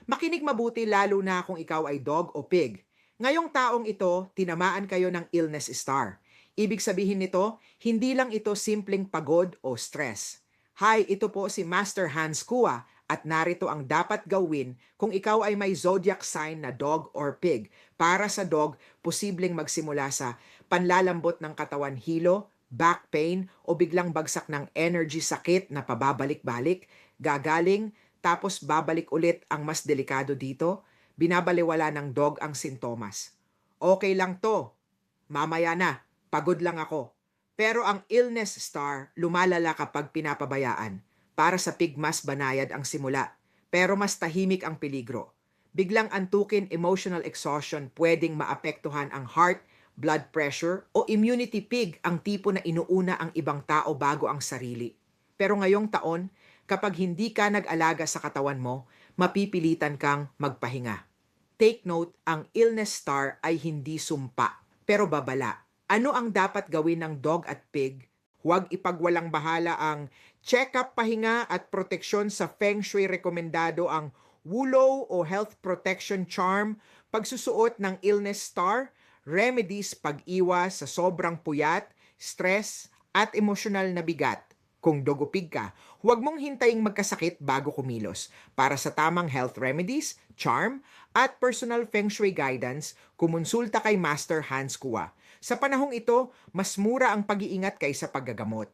Makinig mabuti lalo na kung ikaw ay dog o pig. Ngayong taong ito, tinamaan kayo ng illness star. Ibig sabihin nito, hindi lang ito simpleng pagod o stress. Hi, ito po si Master Hans Kua at narito ang dapat gawin kung ikaw ay may zodiac sign na dog or pig. Para sa dog, posibleng magsimula sa panlalambot ng katawan hilo, back pain o biglang bagsak ng energy sakit na pababalik-balik, gagaling tapos babalik ulit ang mas delikado dito, binabaliwala ng dog ang sintomas. Okay lang to, mamaya na, pagod lang ako. Pero ang illness star lumalala kapag pinapabayaan. Para sa pig mas banayad ang simula, pero mas tahimik ang peligro. Biglang antukin emotional exhaustion pwedeng maapektuhan ang heart, blood pressure o immunity. Pig ang tipo na inuuna ang ibang tao bago ang sarili. Pero ngayong taon, kapag hindi ka nag-alaga sa katawan mo, mapipilitan kang magpahinga. Take note, ang illness star ay hindi sumpa, pero babala. Ano ang dapat gawin ng dog at pig? Huwag ipagwalang bahala ang check-up, pahinga at proteksyon. Sa Feng Shui rekomendado ang Wulo o Health Protection Charm, pagsusuot ng illness star, remedies pag-iwas sa sobrang puyat, stress at emosyonal na bigat. Kung dogopig ka, huwag mong hintaying magkasakit bago kumilos. Para sa tamang health remedies, charm, at personal feng shui guidance, kumonsulta kay Master Hans Kua. Sa panahong ito, mas mura ang pag-iingat kaysa paggagamot.